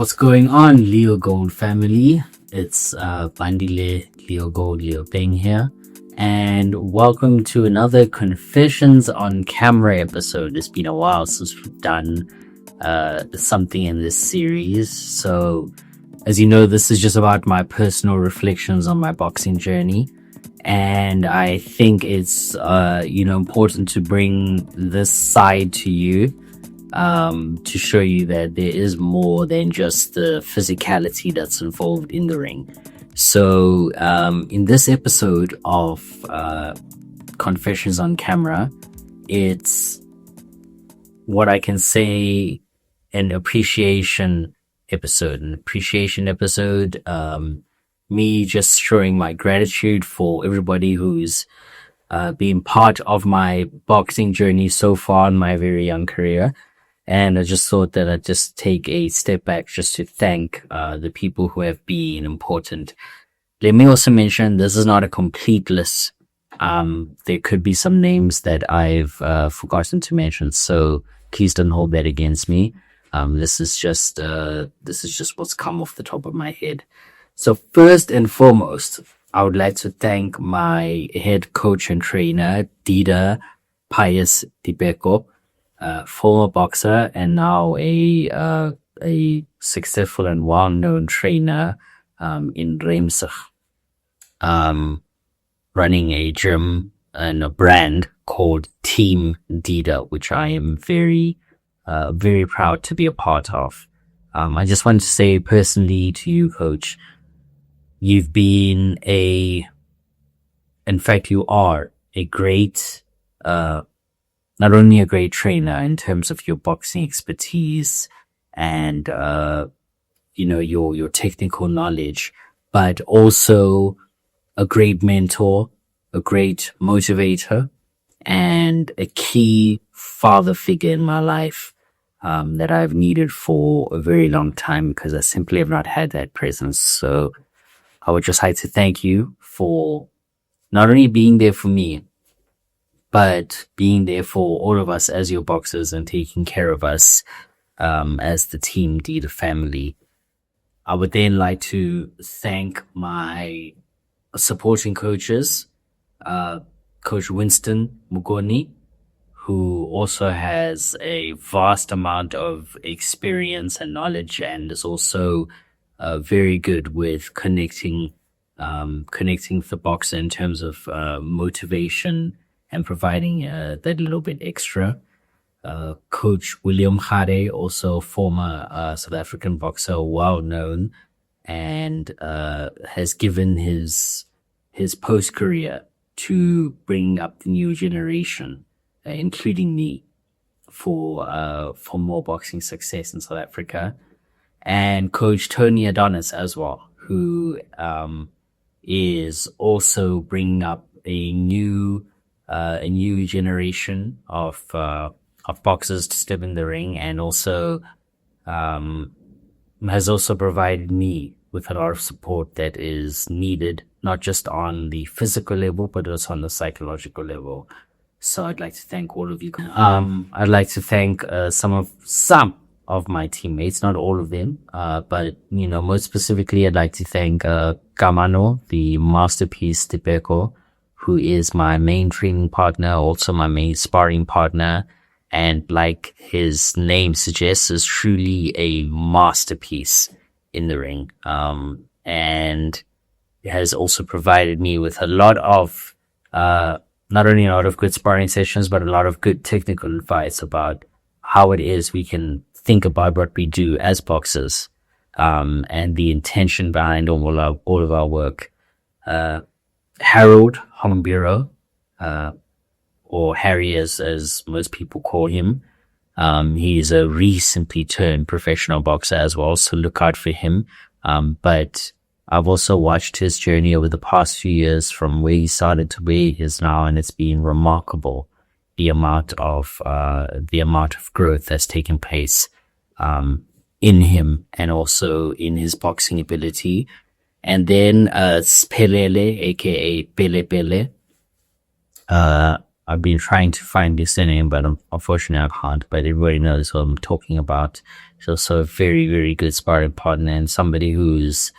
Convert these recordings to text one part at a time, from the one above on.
What's going on, Leo Gold family? It's Bandile Leo Gold Leo Beng here, and welcome to another Confessions on Camera episode. It's been a while since we've done something in this series. So, as you know, this is just about my personal reflections on my boxing journey, and I think it's important to bring this side to you to show you that there is more than just the physicality that's involved in the ring. So, in this episode of Confessions on Camera, it's what I can say an appreciation episode. Me just showing my gratitude for everybody who's been part of my boxing journey so far in my very young career. And I just thought that I'd just take a step back just to thank the people who have been important. Let me also mention this is not a complete list. There could be some names that I've forgotten to mention, so please don't hold that against me. This is just what's come off the top of my head. So first and foremost, I would like to thank my head coach and trainer, Dida Pius Dibeko, former boxer and now a successful and well-known trainer in Reimsig, running a gym and a brand called Team Dida, which I am very proud to be a part of. I just want to say personally to you, Coach, you've been you are a great, not only a great trainer in terms of your boxing expertise and, your technical knowledge, but also a great mentor, a great motivator, and a key father figure in my life, that I've needed for a very long time because I simply have not had that presence. So I would just like to thank you for not only being there for me, but being there for all of us as your boxers and taking care of us as the Team Dida family. I would then like to thank my supporting coaches, Coach Winston Mugoni, who also has a vast amount of experience and knowledge and is also very good with connecting with the boxer in terms of motivation and providing that little bit extra. Coach William Khade, also former South African boxer, well known, and has given his post-career to bring up the new generation, including me, for more boxing success in South Africa. And Coach Tony Adonis as well, who is also bringing up a new generation of boxers to step in the ring, and also has also provided me with a lot of support that is needed, not just on the physical level, but also on the psychological level. So I'd like to thank all of you. I'd like to thank some of my teammates, not all of them, but most specifically, I'd like to thank Kamano, the Masterpiece Tibeko, who is my main training partner, also my main sparring partner, and like his name suggests, is truly a masterpiece in the ring. And has also provided me with a lot of, not only a lot of good sparring sessions, but a lot of good technical advice about how it is we can think about what we do as boxers, and the intention behind all of our work. Harold Hombiro, or Harry as most people call him. He's a recently turned professional boxer as well, so look out for him. But I've also watched his journey over the past few years from where he started to where he is now, and it's been remarkable the amount of growth that's taken place in him and also in his boxing ability. And then Spelele, aka Pele Pele, I've been trying to find his name, but unfortunately I can't. But everybody knows who I'm talking about. He's also a very, very good sparring partner and somebody who's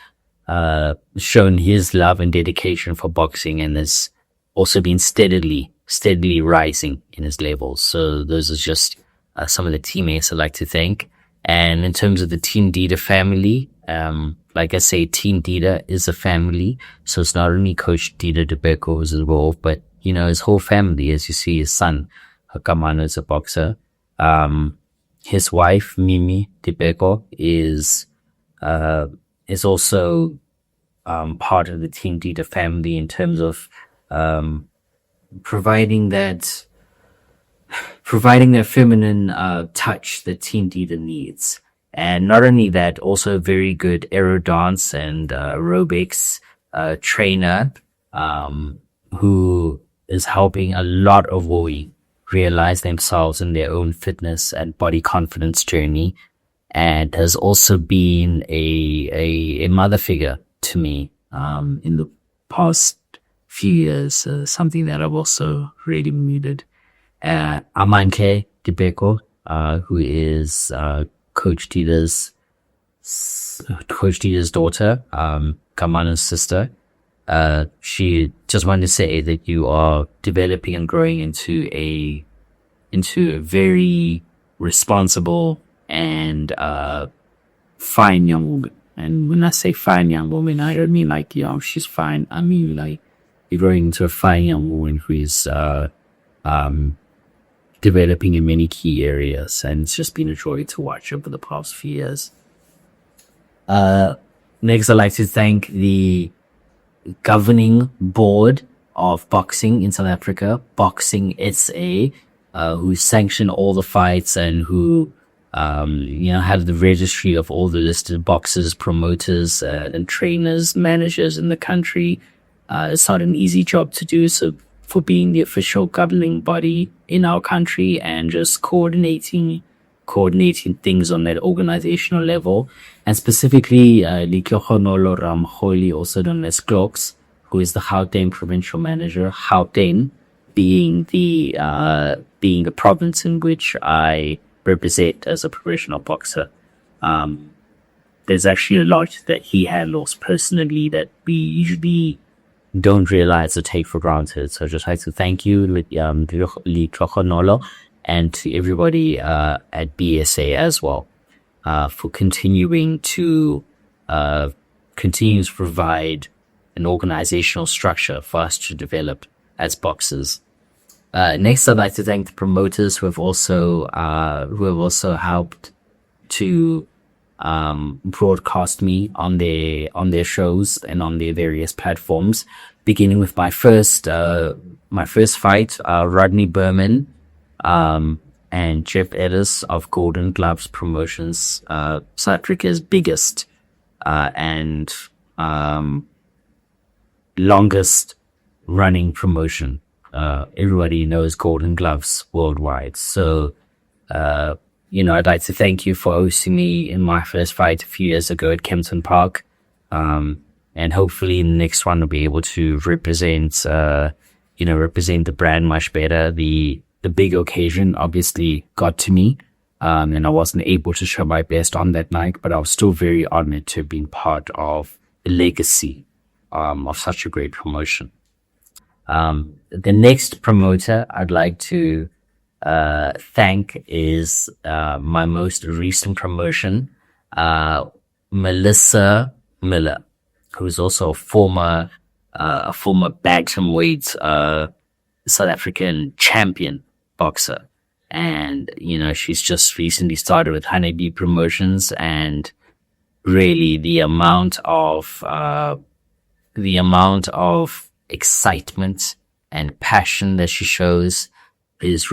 shown his love and dedication for boxing and has also been steadily rising in his levels. So those are just some of the teammates I'd like to thank. And in terms of the Team Dida family, like I say, Team Dida is a family. So it's not only Coach Dida Dibeko who's involved, but, you know, his whole family. As you see, his son, Hakamano, is a boxer. His wife, Mimi Dibeko, is also part of the Team Dida family in terms of providing that feminine touch that Team Dida needs. And not only that, also a very good aero dance and aerobics trainer who is helping a lot of Woi realize themselves in their own fitness and body confidence journey, and has also been a mother figure to me in the past few years, something that I've also really muted. Amanke Dibeko, who is Coach Dida's daughter, Kamana's sister. She just wanted to say that you are developing and growing into a very responsible and fine young woman. And when I say fine young woman, I don't mean like, you know, she's fine. I mean like you're growing into a fine young woman who is developing in many key areas, and it's just been a joy to watch over the past few years. Next, I'd like to thank the governing board of boxing in South Africa, Boxing SA, who sanction all the fights and who had the registry of all the listed boxers, promoters, and trainers, managers in the country. It's not an easy job to do, so for being the official governing body in our country and just coordinating things on that organizational level, and specifically Likhohonolo Ramkholi, also known as Clocks, who is the Gauteng provincial manager, Gauteng being the province in which I represent as a professional boxer. There's actually a lot that he handles personally that we usually don't realize or take for granted. So I'd just like to thank you, Likhohonolo, and to everybody at BSA as well, for continuing to provide an organizational structure for us to develop as boxers. Next, I'd like to thank the promoters who have also helped to broadcast me on their shows and on their various platforms. Beginning with my first fight, Rodney Berman and Jeff Ellis of Golden Gloves Promotions, South Africa's biggest and longest running promotion. Everybody knows Golden Gloves worldwide. So, I'd like to thank you for hosting me in my first fight a few years ago at Kempton Park. And hopefully in the next one I'll be able to represent the brand much better. The big occasion obviously got to me, and I wasn't able to show my best on that night, but I was still very honored to have been part of the legacy, of such a great promotion. The next promoter I'd like to thank is my most recent promotion, Melissa Miller, who is also a former bantamweight South African champion boxer, and she's just recently started with Honeybee Promotions, and really the amount of excitement and passion that she shows is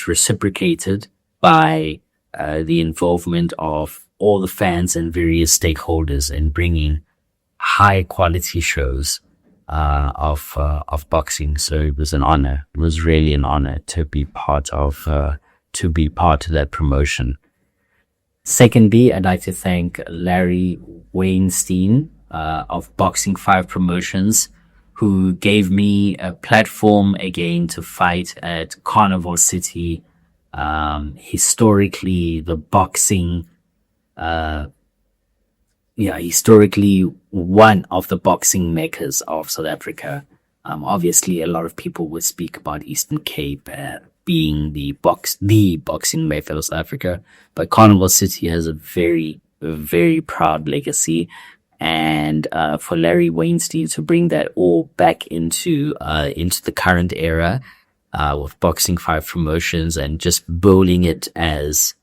reciprocated by the involvement of all the fans and various stakeholders in bringing high quality shows of boxing. So it was an honor. It was really an honor to be part of that promotion. Secondly, I'd like to thank Larry Weinstein of Boxing 5 Promotions, who gave me a platform again to fight at Carnival City. Historically, the boxing, historically one of the boxing meccas of South Africa. Obviously, a lot of people would speak about Eastern Cape being the boxing mecca of South Africa, but Carnival City has a very, very proud legacy. And for Larry Weinstein to bring that all back into the current era with Boxing 5 Promotions and just bowling it as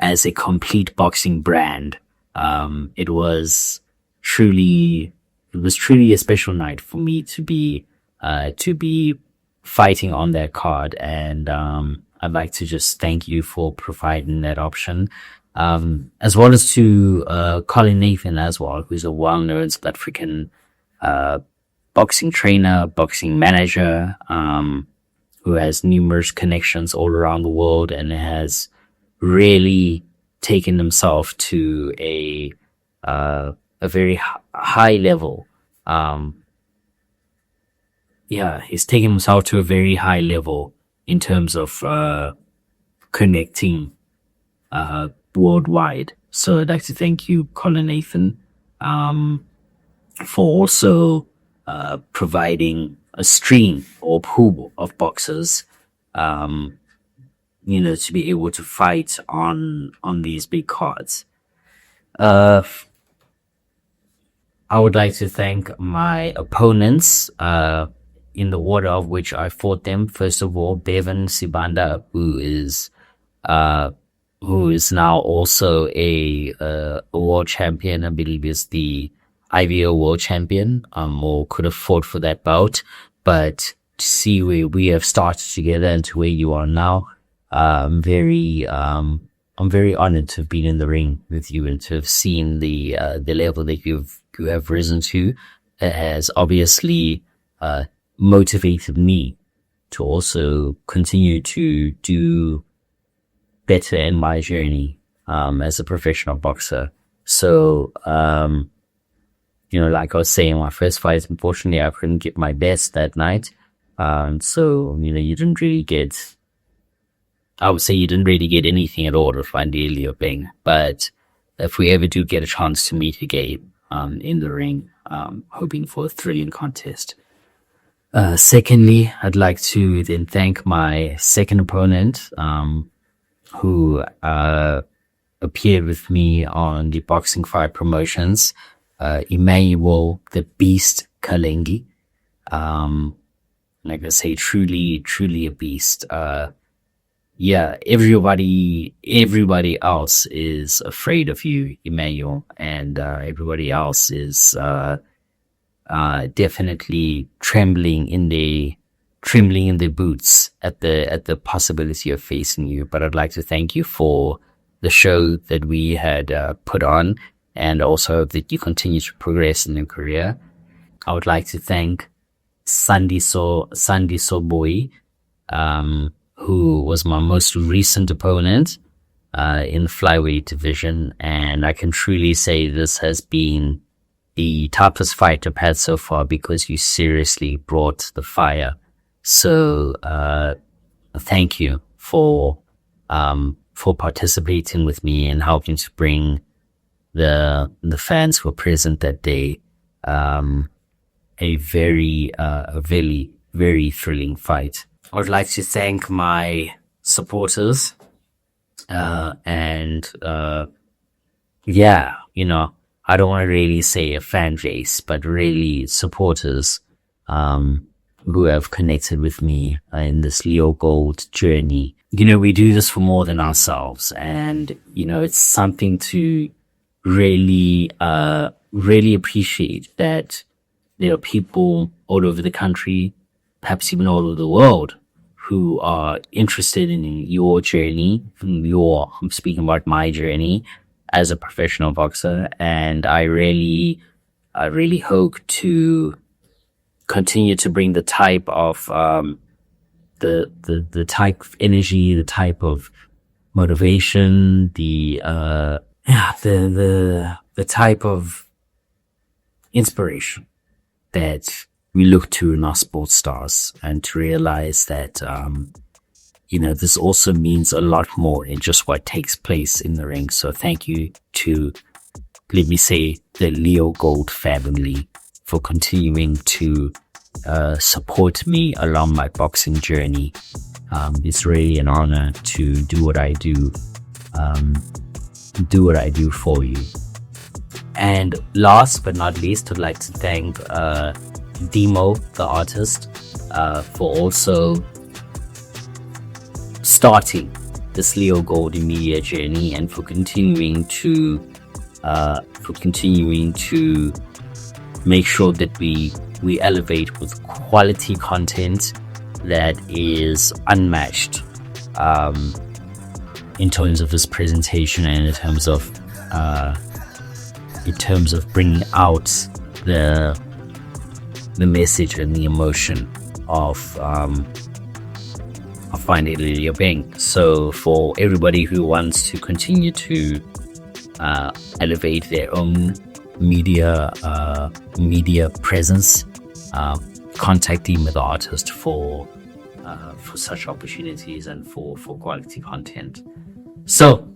a complete boxing brand, it was truly a special night for me to be fighting on that card. And I'd like to just thank you for providing that option. As well as to Colin Nathan as well, who's a well-known South African boxing trainer, boxing manager, who has numerous connections all around the world and has really taken himself to a very high level. He's taken himself to a very high level in terms of connecting worldwide. So I'd like to thank you, Colin Nathan, for also providing a stream or pool of boxers, to be able to fight on these big cards. I would like to thank my opponents, in the order of which I fought them. First of all, Bevan Sibanda, who is now also a world champion. I believe is the IBO world champion, or could have fought for that bout. But to see where we have started together and to where you are now, I'm very honored to have been in the ring with you and to have seen the level that you have risen to. It has obviously motivated me to also continue to do better in my journey as a professional boxer. So, like I was saying, my first fight, unfortunately, I couldn't give my best that night. So, you didn't really get, I would say you didn't really get anything at all with Vandile or Bing. But if we ever do get a chance to meet again in the ring, hoping for a thrilling contest. Secondly, I'd like to then thank my second opponent, who appeared with me on the Boxing 5 Promotions, Emmanuel the Beast Kalengi. Like I say, truly a beast. Everybody else is afraid of you, Emmanuel, and everybody else is definitely trembling in their boots at the possibility of facing you. But I'd like to thank you for the show that we had put on, and also that you continue to progress in your career. I would like to thank Sandiso Boy, who was my most recent opponent in the flyweight division, and I can truly say this has been the toughest fight I've had so far, because you seriously brought the fire. So thank you for participating with me and helping to bring the fans who were present that day a very very thrilling fight. I would like to thank my supporters, I don't want to really say a fan base, but really supporters who have connected with me in this Leo Gold journey. We do this for more than ourselves, and it's something to really appreciate, that there are people all over the country, perhaps even all over the world, who are interested in your journey. I'm speaking about my journey as a professional boxer, and I really hope to continue to bring the type of the type of energy, the type of motivation, the type of inspiration that we look to in our sports stars, and to realize that, this also means a lot more than just what takes place in the ring. So thank you to, let me say, the Leo Gold family for continuing to support me along my boxing journey. It's really an honor to do what I do for you. And last but not least, I'd like to thank Demo, the artist, for also starting this Leo Gold media journey, and for continuing to make sure that we elevate with quality content that is unmatched in terms of this presentation, and in terms of bringing out the message and the emotion of Finding Lydia Bank. So for everybody who wants to continue to elevate their own media presence, contact Demo the artist for such opportunities and for quality content. So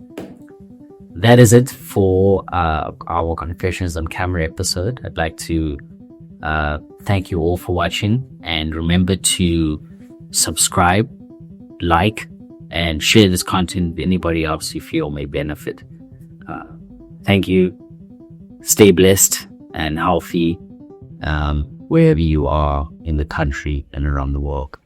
that is it for our Confessions on Camera episode. I'd like to thank you all for watching, and remember to subscribe, like, and share this content with anybody else you feel may benefit. Thank you. Stay blessed and healthy wherever you are in the country and around the world.